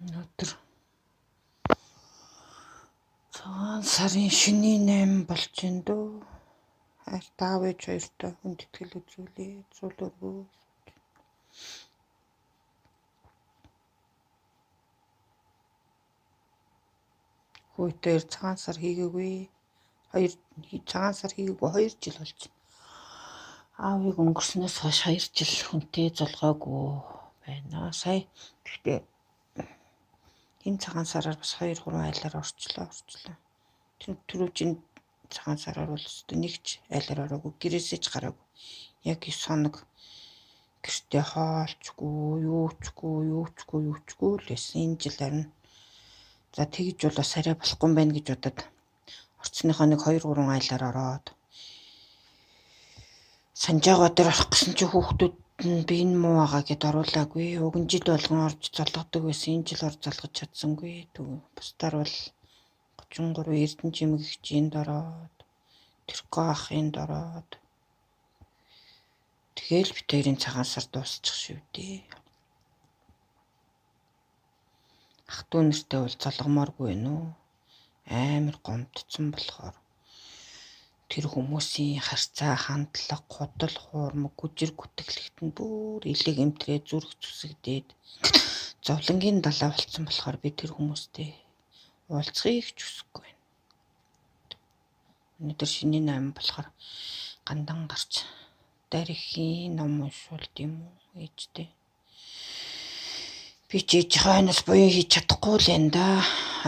Өнөөдөр цагаан сарын шөнийн 8 болж байна дөө. Хайр таавж хоёртой хүндэтгэл үзүүлээ. Зулөргөө. Хөөтөр цагаан сар хийгээгүй. Цагаан сар хийгээгүй 2 жил болж байна. Аавыг өнгөрснөөс хойш 2 жил хүнтэй золгоогүй байна. Сая гэхдээ энэ цагаан сараар бас 2-3 айлаар орчлоо. Түрүүчийн цагаан сараар бол өстө нэгч айлаар ороогүй, гэрээсээ ч гараагүй. Яг 9 хоног гэртээ хоолчгүй, юучгүй л байсан. Энэ жил харин за тэгж бол бас арай болохгүй юм байна гэж бодоод орцныхоо нэг 2-3 айлаар ороод санжаагаа дээр орох гэсэн чи хүүхдүүд нь би энэ муу байгаа гэд оруулаагүй. Уг нь жил болгон орж залгадаг байсан. Энэ жил орж залгаж чадсангүй. Бусдаар бол 33 Эрдэнэ жимгэгчинд ороод Тэрко ахынд ороод тэгэл битэрийн цагаан сар дуусчих шүү дээ. Ах トゥ нэртэй бол залгамааргүй байна уу? Амар гомдсон болохоор тэр хүмүүсийн харьцаа, хандлага, гудал хуурмаг, гүжир гүтгэлэгт нь бүр илэг эмтрээ зүрх зүсэгдээд зовлонгийн далаа болцсон болохоор би тэр хүмүүстэй уулзахыг ч хүсэхгүй байна. Өнөөдөр шинийн 8 болохоор гандан гарч дарихийн ном уншуулт юм уу ээжтэй. Би ч ээж хойноос буян хийж чадахгүй л энэ да.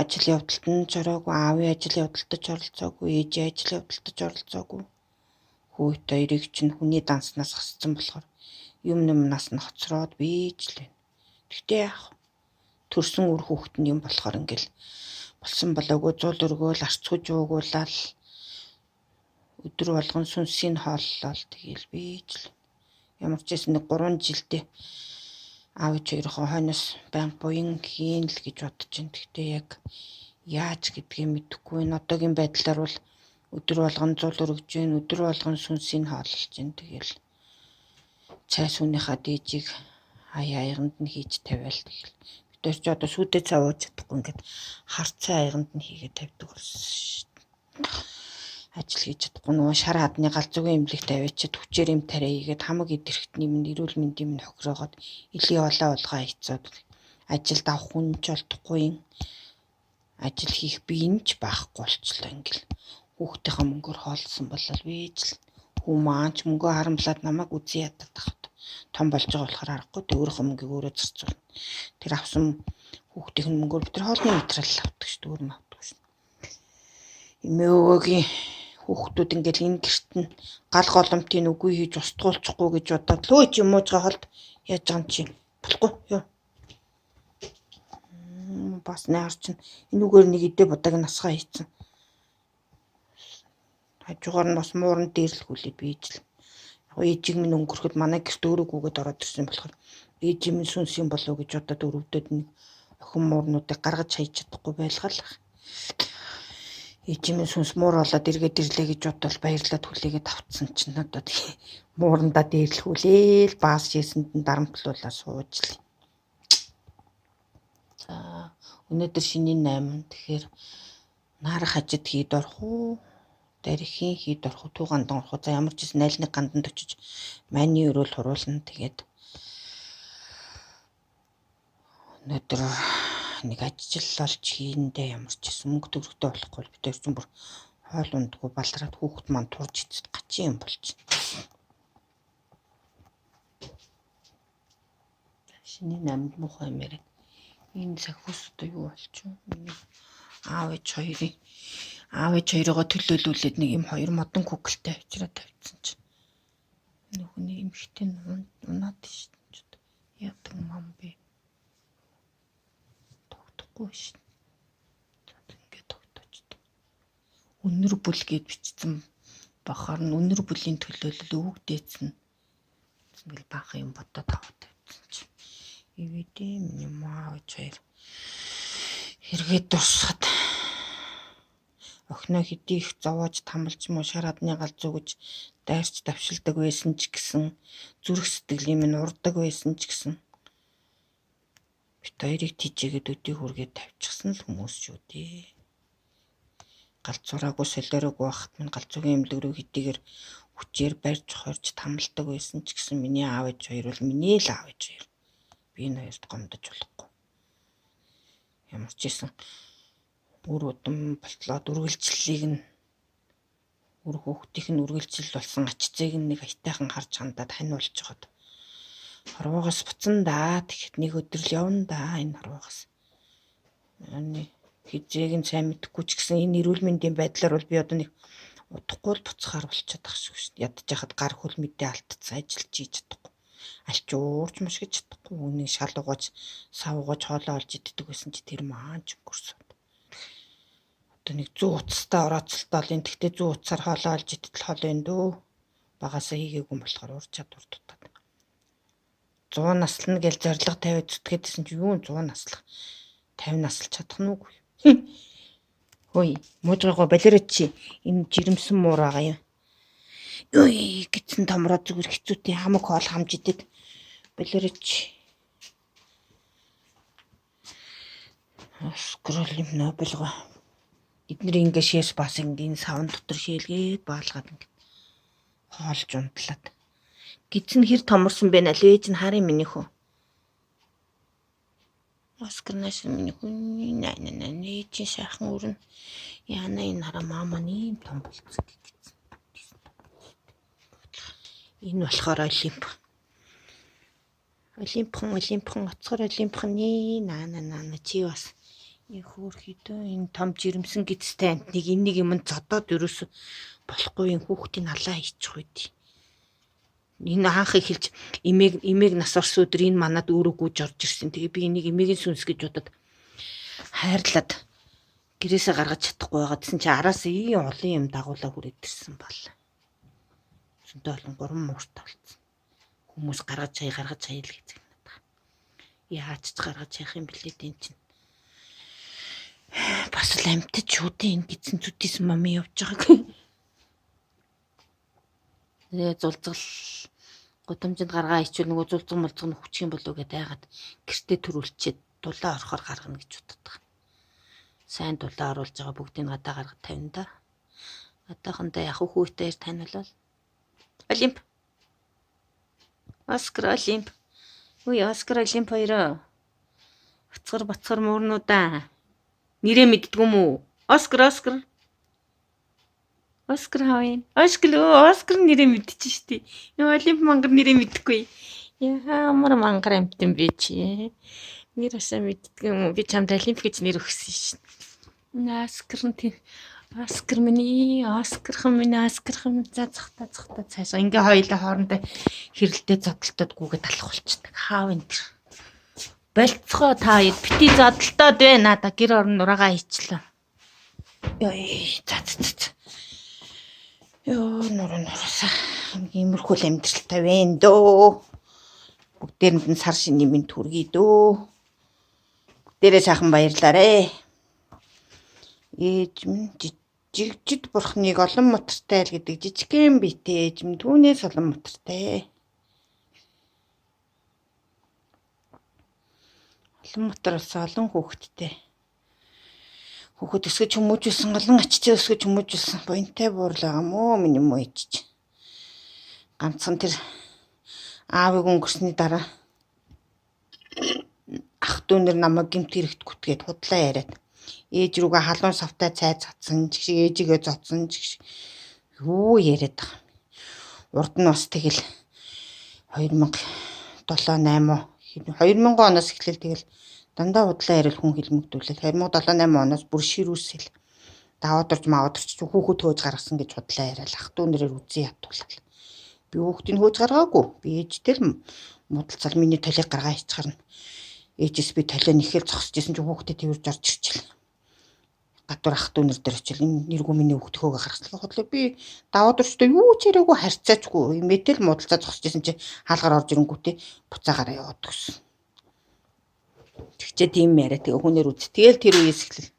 Ажил явдалд нь зороогүй, аавын ажил явдалд оролцоогүй, ээжийн ажил явдалд оролцоогүй. Хөөт хоёрыг чинь хүний данснаас хасцсан болохоор юмнаас нь хоцроод бийж л байна. Гэхдээ яах вэ? Төрсөн үр хүүхэд нь юм болохоор ингээл болсон болоогүй зул өргөөл арцгаж уугуулаад өдөр болгон сүнсийг хооллол тэгэл бийж л. Ямар ч гэсэн нэг 3 жилдээ аавч хоёроо хойноос баян буян хийн л гэж бодож байна. Гэхдээ яг яаж гэдгийг мэдэхгүй байна. Одоогийн байдлаар бол өдөр болгон зул өргөж байна. Өдөр болгон сүнсийг хооллож байна. Тэгэл цай сүнийхаа дээжийг аяганд нь хийж тавиал тэгэл. Бид ч одоо сүдэ цай ууж чадахгүй ингээд хар цай аяганд нь хийгээд тавьдаг болсон шүү дээ. Ажил хийж чадахгүй нөгөө шар хадны галзуугийн имлэг тавиачаад хүчээр юм тариа хийгээд хамаг идэрхтний минь эрүүл мэндийн минь хохироогоод илийн олоо олгоо хийцээд ажилд авах хүн ч олдохгүй юм. Ажил хийх биеийн ч байхгүй болчлоо ингээл. Хүүхдийнхээ мөнгөөр хоолсон болол вээж л хүү маань ч мөнгөө харамлаад намайг үзий ядаад тахт. Том болж байгаа болохоор аргагүй өөрийнхөө мөнгийг өөрөө зарцуулна. Тэр авсан хүүхдийн мөнгөөр бид хоолны материал авдаг шүү дээ, өөр юм авдаг шүү. Эмээ өвөөгийн хүүхдүүд ингээл энэ гэрт нь гал голомтын үгүй хийж устгуулчихгүй гэж бодоод лөө чи юмуужгаа холд яаж байгаа юм чи болохгүй юу. Бас наар чинь энэ үгээр нэг идэ будаг насгаа хийцэн. Хажуугаар нь бас мууран дээрлэхүүлээд бийж л. Ээжиг минь өнгөрөхөд манай гэрт өөрөөгүйгээд ороод ирсэн болохоор ээжиг минь сүнс юм болов гэж бодоод өрөвдөд нэг охин муурнуудыг гаргаж хайж чадахгүй байлгаал. Ээжиг минь сүнс муур болоод эргээд ирлээ гэж бодвол баярлаад хүлээгээд авцсан чинь одоо муурандаа дээрлэхүүлээл баас шээсэнд нь дарамтлуулаа сууж л. За өнөөдөр шинийн 8 тэгэхээр наарах хажид хэд орох уу? Дарихийн хэд орох уу? Түү гандан орох уу? За ямар ч гэсэн аль нэг ганданд очиж майны өрөөл хуруулна. Тэгээд өнөөдөр нэг ажил олж хийндээ ямар ч гэсэн мөнгө төгрөгтэй болохгүй бол бид чинь бүр хоол ундгүй балраад хүүхэд маань турж эцэд гачин юм болж байна. Шинийн 8 муухай юм яриад энэ сахиус одоо юу болчихв? Аавч хоёроо төлөөлүүлээд нэг юм 2 модон куклтай авчираа тавьчихсан чинь нөхний эмхтэй унаад шүү дээ. Яадаг мам бэ? Тогтохгүй шүү. За ингээд тогтоочтой. Өнөр бүл гэд бичсэн бахаар нь өнөр бүлийн төлөөлөл өвөг дээдсэн. Ингээл баахан юм бодоод аваад тавьчихсан чинь ивэдэ минь аавч хоёр эргээд дурсахад охиноо хэдий их зовоож тамалж муу шар хадны галзуу гэж дайрч давшилдаг байсан ч гэсэн зүрх сэтгэлийн минь урдаг байсан ч гэсэн бид хоёрыг тийжээгээд өдий хүргээд тавьчихсан л хүмүүс шүү дээ. Галзуураагүй солиороогүй байхад минь галзуугийн эмнэлэг рүү хэдийгээр хүчээр барьж хорж тамалдаг байсан ч гэсэн миний аав ээж хоёр бол миний л аав ээж хоёр. Би энэ хоёрт гомдож болохгүй. Ямар ч байсан үр удам болтлоод үргэлжлэлийг нь үр хүүхдийнх нь үргэлжлэл болсон ачцыг нэг аятайхан харж хандаад ханиулж жагаад хорвоогоос буцсан да. Тэгэхэд нэг өдөр л явна да энэ хорвоогоос. Хизээг нь сайн мэдэхгүй ч гэсэн энэ эрүүл мэндийн байдлаар бол би одоо нэг удахгүй л буцахаар болчиход байгаа шүү дээ. Ядж яхад гар хөл мэдээ алдцсан ажиллаж хийж чадахгүй. Алч уурч мушгиж чадахгүй. Үнийг шал угааж сав угааж хоолоо олж иддэг байсан чи тэр маань ч өнгөрсөн. Одоо нэг 100 уцтай орооцолтой л энэ тэгтээ 100 уцаар хоолоо олж идэл хоол энэ дөө. Багасаа хийгээгүй болохоор ур чадвар дутаад. 100 наслна гэж зориг тавиад зүтгээдсэн чи юу 100 наслах 50 наслж чадах нь үгүй. Хөөе, муужгаагаа балерот чи энэ жирэмсэн муур байгаа юм. Ой, гитсэн томроо зүгээр хэцүүтэй хамаг хоол хамж идэд балерот чи. Скрол юм нобелго. Эднэр ингээ шээс бас ингээ савн дотор шээлгээд баалгаад ингээ хоолж унтлаад. Гитсэн хэр томорсон бэ нэ ээж нь харин миний хөө. Оскар наш миний хүн нэ чи сайхан өрн. Яна энэ хараа мама ийм том болцсон гэсэн. Энэ болохоор олимпхон оцгор олимпхны наана чи бас их хөөрхөдөө энэ том жирэмсэн гидстэй антныг энийг юм зодоод ерөөсө болохгүй энэ хүүхдийн алаа хийчих үйд. Энэ анх эхэлж эмээг нас орсон өдөр энэ манад өөрөө гүйж орж ирсэн. Тэгээ би энийг эмээгийн сүнс гэж бодоод хайрлаад гэрээсээ гаргаж чадахгүй байгаа гэсэн чи араас ийм олон юм дагуулаа хүрээд ирсэн бол. Сүнтэй олон 3 муурт болсон. Хүмүүс гаргаж хай л гэж надаа. Яаж ч гаргаж хайх юм блээ дээ чинь. Бас л амтд шүүдээ энэ гидсэн зүтээс мами явж байгааг. Тэгээ зулцгал гудамжинд гаргаа ичүүл нөгөө зулцган молцгон хүчих юм болов уу гэдээ яагаад гэртээ төрүүлчихэд дулаа орохоор гаргана гэж боддог байгаа. Сайн дулаа оруулж байгаа бүгдийг гадаа гаргад тавина да. Гадаахандаа яг хүүхдээр таниулал. Олимп. Оскар олимп. Үй Оскар олимп хоёроо. Бацгар муурнуудаа. Нэрээ мэддгүм үү? Оскар. Оскар хавын. Оскар нэрээ мэдчих штий. Яа олимп мангар нэрээ мэдхгүй. Ямар мангар амт юм бэ чи? Нэрээсээ мэддэг юм. Би чамд олимп гэж нэр өгсөн шин. Оскар миний зацхта цаашаа ингээ хоёулаа хоорондоо хэрэлдээ зодтолтод гүгээд алах болчихдаг. Хаав энэ тэр. Болцгоо та бити зодтолтод байна. Надаа гэр орон нураагаа ичлээ. Ой за. Ёо нураасаа иймэрхүү амьдралтай байна дөө. Бүгдээрэнд нь сар шинийн минь түргий дөө. Бүгдээрээ сайхан баярлаарэ. Ээж минь жигжид бурхныг олон мотортой л гэдэг жижигхэн битэй ээж минь түүнээс олон мотортой. Олон мотор болсон олон хүүхэдтэй. Хүүхэд өсгөж хүмүүжүүлсэн олон ачцээ өсгөж хүмүүжүүлсэн буянтай буурлаа мó миний муу ээж. Ганцхан тэр аавыг өнгөрсний дараа ах дүүнэр намайг гэмт хэрэгт гүтгээд худлаа яриад ээж рүүгээ халуун савтай цай цацсан ч шиг ээжигээ зодсон ч шиг юу яриад байгаа. Урд нь бас тэгэл 2007-8 оноос эхлээл тэгэл дандаа худлаа ярил хүн хэлмэгдүүлэл 2007-8 оноос бүр ширүүсэл даваадорж маадорч хүүхэд хөөж гаргасан гэж худлаа яриад ах дүүнэрээр үзий ятуулал. Би хүүхдийг хөөж гаргаагүй. Би ээжтэй л муудалцал миний толиг гаргаа хийчихарна. Ээжээс би толио нэхэл зогсожсэн чи хүүхдэд тэрж орж ирчихлээ. Гадуур ах дүүнэр дээр очил энэ нэргүй миний хүүхд хөөгө гаргаслаа хотлоо би даваадорчтой юу ч яриаггүй харьцаачгүй имэтэл муудалцаа зогсожсэн чи хаалгаар орж ирэнгүүтээ буцаагараа яваад өгсөн. Тэгчээ тийм яриа тэгээ хүнээр үз. Тэгэл тэр үеэс эхлэл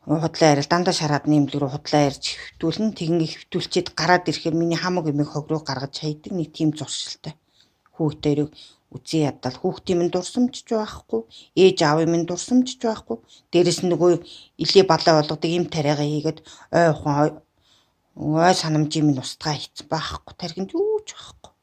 худлаа ярил дандаа шараад нэмлэг рүү худлаа ярьж хөвтүүлэн тэгин хөвтүүлчихэд гараад ирэхээр миний хамаг эмийг хог руу гаргаж хайдаг нэг тийм зуршилтай хүүхдээ эрэг үзий ядал хүүхдийн минь дурсамжч байхгүй, ээж аавын минь дурсамжч байхгүй. Дээрэс нь нөгөө илээ балаа болгодог им тариагаа хийгээд ой санамжийн минь устгаа хийцэн байхгүй. Тархинд юу ч байхгүй.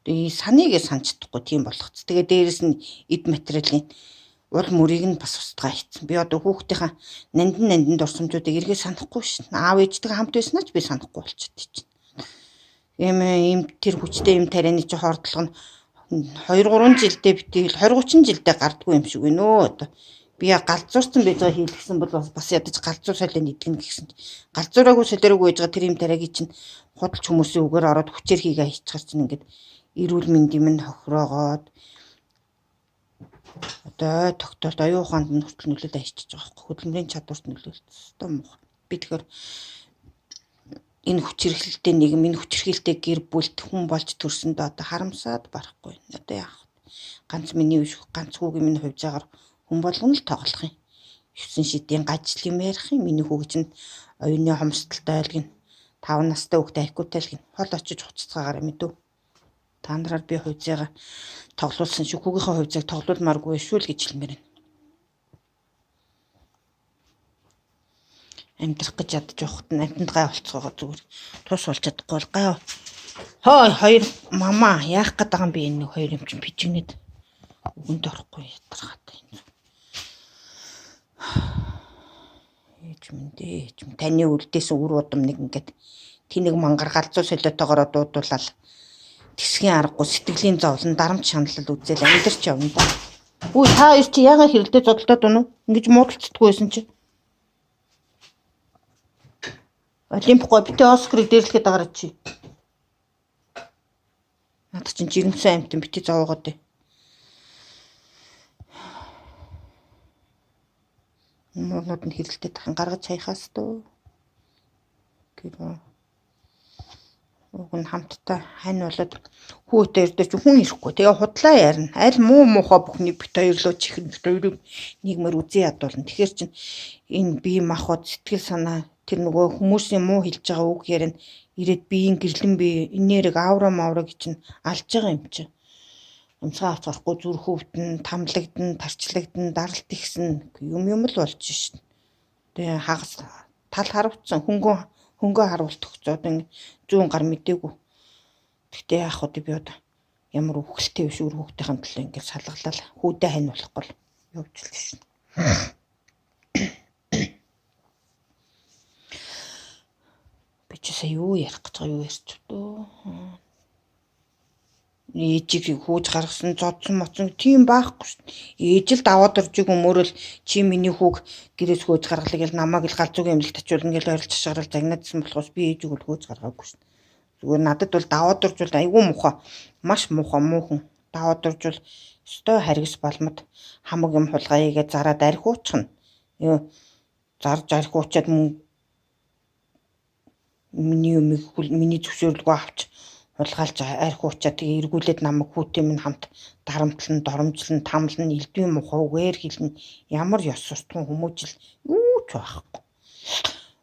Тэгээ санийгээ санч чадахгүй тийм болгоц. Тэгээ дээрэс нь эд материалын уул мөрийг нь бас устгаа хийцэн. Би одоо хүүхдийнхаа нандин дурсамжуудыг эргээ санахгүй шин. Аав ээжтэйгээ хамт байснаа ч би санахгүй болчиход чинь. Ийм тэр хүчтэй юм тарианы чи хордлого нь 2-3 жилдээ битэл 20-30 жилдээ гардгүй юм шиг байна одоо. Би галзуурсан байж байгаа хийлгсэн бол бас ядаж галзуур солион идэгнэ гэсэн чи. Галзуураагүй солиороогүй байж байгаа тэр юм тариагийн чинь худалч хүмүүсийн үгээр ороод хүчээр хийгээ хийчихэр чинь ингээд эрүүл мэндийн минь хохироогоод одоо тогтоолт оюун ухаанд нь хүртэл нөлөөлөд ажиллаж байгаа байхгүй. Хөдөлмөрийн чадварт нөлөөлсөн муу. Би тэгэхээр энэ хүчирхэлтэй нийгэм, энэ хүчирхэлтэй гэр бүлт хүн болж төрсөндөө одоо харамсаад барахгүй. Одоо яах вэ? Ганц миний биш, ганц хүүгийн минь хувьж агаар хүн болгоно л тоглох юм. 9 шидийн гажил юм ярих юм. Миний хүүгч нь оюуны хомсдолтой айлгэн 5 настай хүүхдээ айкутай айлгэн хол очиж хуцацгаагаар мэдв. Та нараар би хувьцаагаа тоглуулсан шүү. Хүүгийнхээ хувьцааг тоглуулмааргүй шүү л гэж хэлмээр байна. Амьдрах гэж ядаж явахт нь амтнд гай болцоогоо зүгээр тус болж чадахгүй бол гай. Хой хоёр мама яах гээд байгаа юм би энэ хоёр юм чинь пижигнэд өгөнд орохгүй ядаргатай юм. Ээж минь таны үлдээсэн үр удам нэг ингээд тэнэг мангар галзуу солиотойгоор дуудуулаад тэсгийн аргагүй сэтгэлийн зовлон дарамт шаналл үзэл амьдарч явна да. Үй та хоёр чи яагаад хэрэлдээ зодолдоод байна уу? Ингэж муудалцдаггүй байсан чи. Олимпикой битээ Оскарыг дээрлэхэд байгаа чи. Надад чинь жирэмсэн амтан битээ зовоогоод дээ. Муунууд нь хэрэлдээд тахын гаргаж хаяхаас дөө. Гэрөө. Уг нь хамтдаа хань болоод хүүтэй ирдэж хүн ирэхгүй. Тэгээ худлаа ярина. Аль муу муухай бүхний бит хоёрлоо чихэн бит хоёрыг нийгмээр үзий ядуулна. Тэгэхээр чин энэ бие махбод сэтгэл санаа тэр нөгөө хүмүүсийн муу хэлж байгаа үг ярина. Ирээд биеийн гэрлэн бие энерги аура мавраг чинь алж байгаа юм чи. Унцгаа авчихгүй зүр хөвдөн, тамлагдсан, тарчлагдсан, даралт ихсэн юм л болж шин. Тэгээ хагас тал харавцсан хөнгөө харуулт өгцөөд зүүн гар мэдээгүй. Тэгтээ яах вэ би одоо ямар үхэлтэй биш үр хүүхдийн төлөө ингээд салгалал хүүдээ хань болохгүй явж л шин. Би ч сая юу ярих гэж байгаа юу ярьч дөө. Ээжийг хөөж гаргасан зодсон моцсон тийм байхгүй шин. Ээж л даваад оржиг өмөрөл чи миний хүүг гэрээс хөөж гаргалыг л намайг л галзуугийн эмнэлэгт очиулна гэж ойрлж шашгарал загнаадсан болохоос би ээжийг л хөөж гаргаагүй шин. Зүгээр надад бол даваад оржвол айгүй муухай маш муухай муухан даваад оржвол өстой харгас балмад хамаг юм хулгаяагээ зараад арх уучхна. Зарж арх уучаад миний зөвшөөрлөгөө авч хулгайлж арх уучаад тэгээ эргүүлээд намайг хүүтэй минь хамт дарамтлан доромжлон тамлан элдвийн мухаа үгээр хэлнэ. Ямар ёс суртахуун хүмүүжил юу ч байхгүй.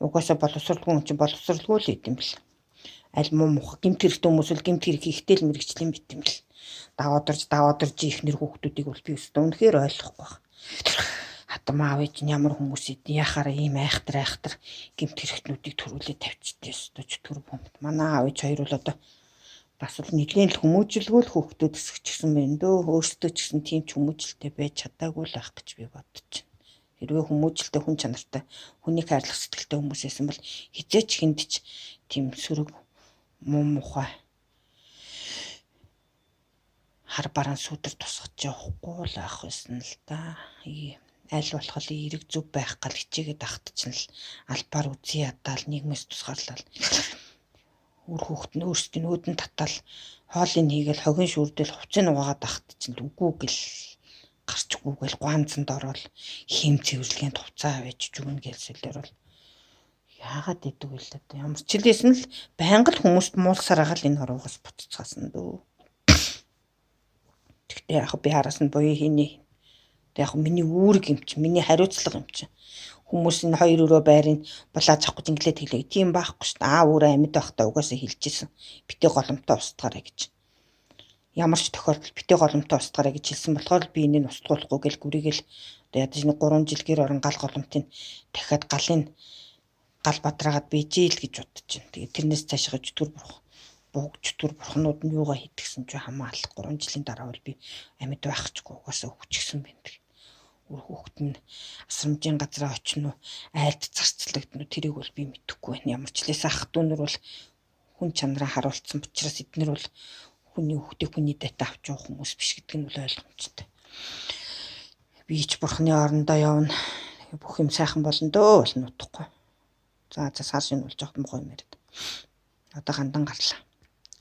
Угаасаа боловсралгүй юм чи боловсралгүй л идэм бил. Аль муу мух гэмт хэрэгтэй хүмүүс л гэмт хэрэг хийхтэй л мэрэгчлэн бит юм бил. Даваад орж ихнэр хүүхдүүдийг бол би өстө үнэхээр ойлгохгүй байна. Хатам аав ээж нь ямар хүмүүс идэв яхаараа ийм айхтар гэмт хэрэгтнүүдийг төрүүлээд тавьчихдээ өстө төр бомт. Манай аав ээж хоёр бол одоо бас л нэгэн л хүмүүжилгүй л хүүхдүүд өсгчихсэн байна дөө. Өөрсдөө ч гэсэн тийм ч хүмүүжилтэй байж чадаагүй л байх гэж би бодож байна. Хэрвээ хүмүүжилтэй хүн чанартай хүнийг хайрлах сэтгэлтэй хүмүүс байсан бол хизээч хүнд ч тийм сөрөг муу мухай хар бараан сүдэр тусгаж явахгүй л ах байсан л да. Аль болох эерэг зүв байх гал хичээгээд ахтчихна л албаар үзий ядаал нийгмээс тусгаарлал. Үр хүүхэд нь өөрсдийн өөдөн татал хоолыг хийгээл хогин шүрдэл хувцын угаагаад ахтчихна л үгүй гэл гарчгүйгээл гуанзанд ороод хим цэвэрлэгийн хувцаа аваач жүгнэ гэлсэлээр бол яагаад идэг вэ л одоо ямар ч хэлсэн л байнга л хүмүүст муулсаар агаал энэ хорвоогоос буцацгаасан дөө. Тэгтээ яг би хараас нь буяа хийний. Яг миний үүрэг юм чи, миний хариуцлага юм чи. Хүмүүс энэ хоёр өрөө байрын булааж авахгүй зинглээд хэлээ. Тийм байхгүй шүү дээ. Өөрөө амьд байхдаа угаасаа хэлчихсэн. Битээ голомтой устгаарай гэж. ямар ч тохиолдолд битээ голомтой устгаарай гэж хэлсэн болохоор би энийг устгуулахгүй гэл гүрийгэл одоо ядаж нэг 3 жил гэр орон гал голомтын дахиад галын гал бадраагаад бийжээл гэж бодож байна. Тэгээд тэрнээс цаашаа чөтгөр бурхнууд нь юугаа хийдгсэн ч хамаалах 3 жилийн дараа бол би амьд байхчгүй угаасаа өвчгсөн байна. Өөр хүүхэд нь асрамжийн газараа очно уу, айлд зарцлагдана уу, тэрийг бол би мэдэхгүй байна. Ямар ч лээс ах дүүнэр бол хүн чанараа харуулсан учраас эднэр бол хүний хүүхдийг хүний дайтай авч явах хүмүүс биш гэдэг нь бол ойлгомжтой. Би ч бурхны орондоо явна. Бүх юм сайхан болно дөө бол нутахгүй. За сар шинэ болж явах муу юм яриад. Одоо гандан гарлаа.